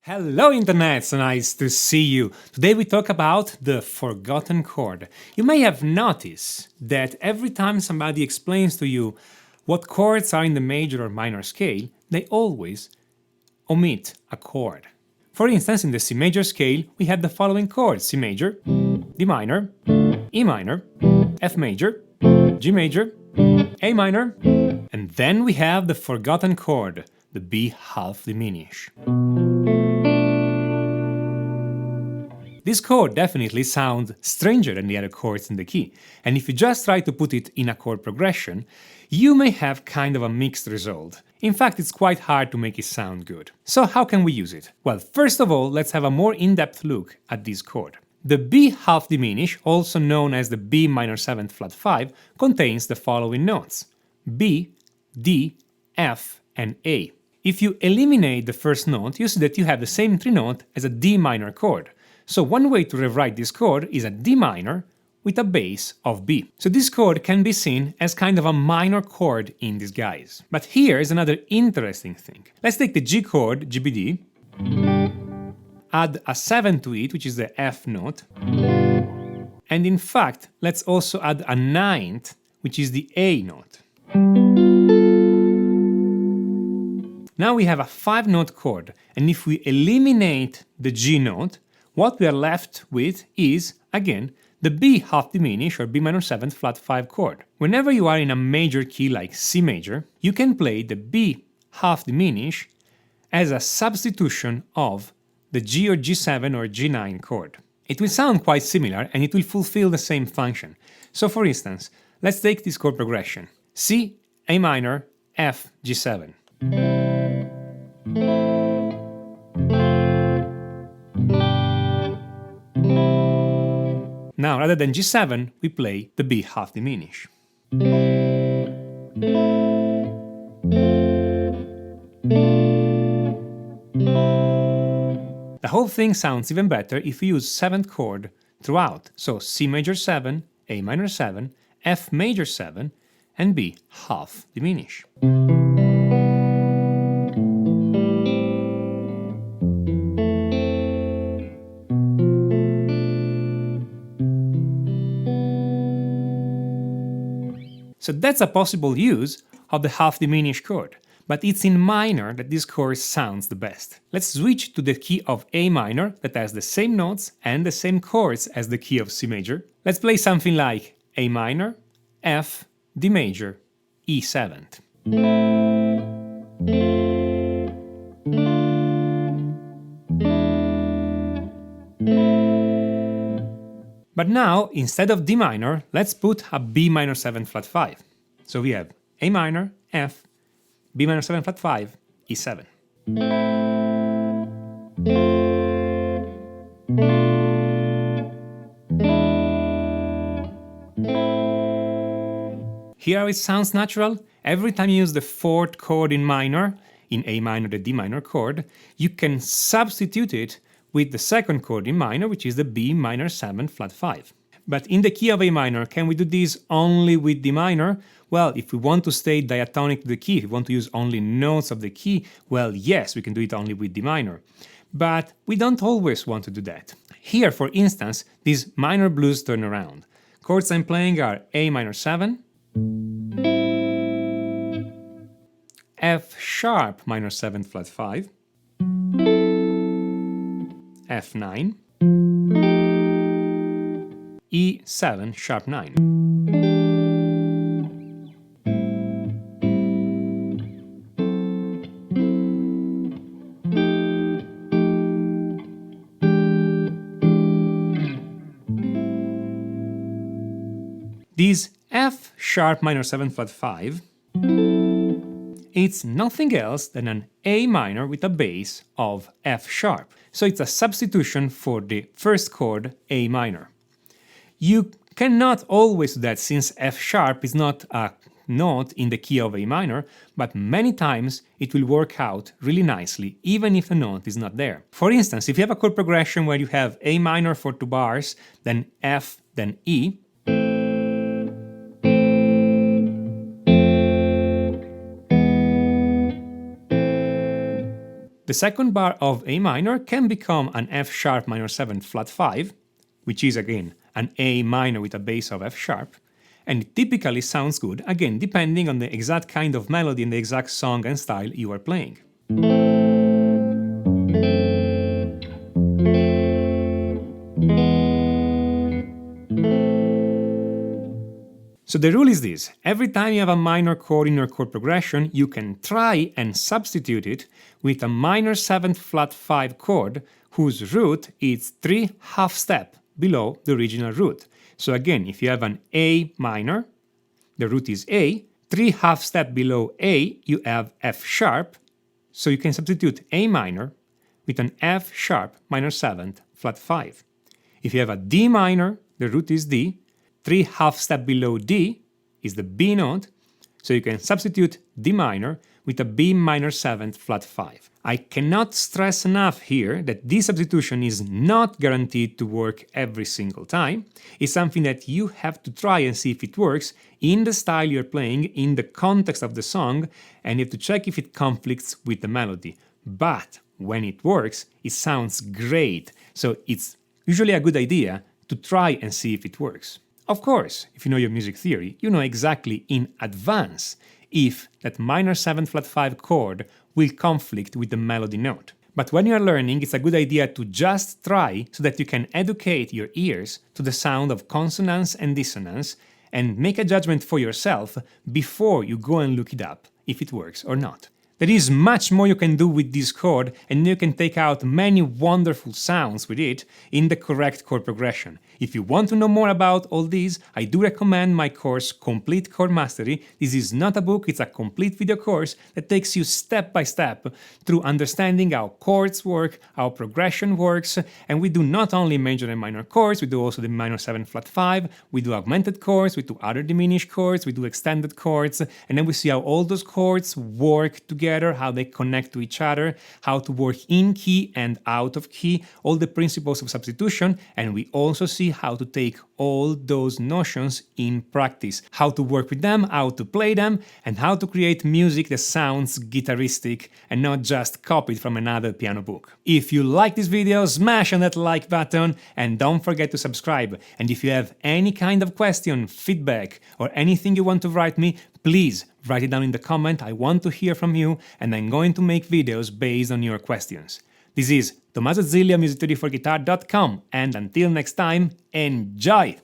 Hello Internet, so nice to see you. Today we talk about the forgotten chord. You may have noticed that every time somebody explains to you what chords are in the major or minor scale, they always omit a chord. For instance, in the C major scale, we have the following chords: C major, D minor, E minor, F major, G major, A minor, and then we have the forgotten chord, the B half diminished. This chord definitely sounds stranger than the other chords in the key, and if you just try to put it in a chord progression, you may have kind of a mixed result. In fact, it's quite hard to make it sound good. So how can we use it? Well, first of all, let's have a more in-depth look at this chord. The B half diminished, also known as the B minor 7th flat 5, contains the following notes: B, D, F, and A. If you eliminate the first note, you see that you have the same three notes as a D minor chord. So one way to rewrite this chord is a D minor with a base of B. So this chord can be seen as kind of a minor chord in disguise. But here is another interesting thing. Let's take the G chord, GBD, add a 7 to it, which is the F note, and in fact, let's also add a 9th, which is the A note. Now we have a 5-note chord, and if we eliminate the G note, what we are left with is, again, the B half diminished or B minor 7th flat 5 chord. Whenever you are in a major key like C major, you can play the B half diminished as a substitution of the G or G7 or G9 chord. It will sound quite similar and it will fulfill the same function. So for instance, let's take this chord progression: C, A minor, F, G7. Now, rather than G7, we play the B half diminished. The whole thing sounds even better if we use 7th chord throughout, so C major 7, A minor 7, F major 7, and B half diminished. So that's a possible use of the half diminished chord, but it's in minor that this chord sounds the best. Let's switch to the key of A minor that has the same notes and the same chords as the key of C major. Let's play something like A minor, F, D major, E 7th. But now, instead of D minor, let's put a B minor 7 flat 5. So we have A minor, F, B minor 7 flat 5, E7. Hear how it sounds natural? Every time you use the 4th chord in minor, in A minor, the D minor chord, you can substitute it with the 2nd chord in minor, which is the B minor 7 flat 5. But in the key of A minor, can we do this only with D minor? Well, if we want to stay diatonic to the key, if we want to use only notes of the key, well, yes, we can do it only with D minor. But we don't always want to do that. Here, for instance, these minor blues turn around. Chords I'm playing are A minor 7, F sharp minor 7 flat 5, F9, E7 sharp 9. This F sharp minor 7 flat 5, it's nothing else than an A minor with a base of F sharp. So it's a substitution for the first chord A minor. You cannot always do that since F sharp is not a note in the key of A minor, but many times it will work out really nicely even if the note is not there. For instance, if you have a chord progression where you have A minor for 2 bars, then F, then E, The second bar of A minor can become an F sharp minor 7 flat 5, which is again an A minor with a bass of F sharp, and it typically sounds good, again depending on the exact kind of melody and the exact song and style you are playing. So the rule is this: every time you have a minor chord in your chord progression, you can try and substitute it with a minor 7th flat 5 chord whose root is 3 half step below the original root. So again, if you have an A minor, the root is A, 3 half step below A you have F sharp, so you can substitute A minor with an F sharp minor 7th flat 5. If you have a D minor, the root is D, 3 half step below D is the B note, so you can substitute D minor with a B minor 7th flat 5. I cannot stress enough here that this substitution is not guaranteed to work every single time. It's something that you have to try and see if it works in the style you're playing, in the context of the song, and you have to check if it conflicts with the melody. But when it works, it sounds great, so it's usually a good idea to try and see if it works. Of course, if you know your music theory, you know exactly in advance if that minor 7 flat 5 chord will conflict with the melody note. But when you are learning, it's a good idea to just try so that you can educate your ears to the sound of consonance and dissonance and make a judgment for yourself before you go and look it up if it works or not. There is much more you can do with this chord, and you can take out many wonderful sounds with it in the correct chord progression. If you want to know more about all these, I do recommend my course Complete Chord Mastery. This is not a book, it's a complete video course that takes you step by step through understanding how chords work, how progression works, and we do not only major and minor chords, we do also the minor 7 flat 5, we do augmented chords, we do other diminished chords, we do extended chords, and then we see how all those chords work together, how they connect to each other, how to work in key and out of key, all the principles of substitution, and we also see how to take all those notions in practice, how to work with them, how to play them, and how to create music that sounds guitaristic and not just copied from another piano book. If you like this video, smash on that like button and don't forget to subscribe. And if you have any kind of question, feedback, or anything you want to write me, please write it down in the comment. I want to hear from you, and I'm going to make videos based on your questions. This is Tommaso Zilli of musictheoryforguitar.com, and until next time, enjoy!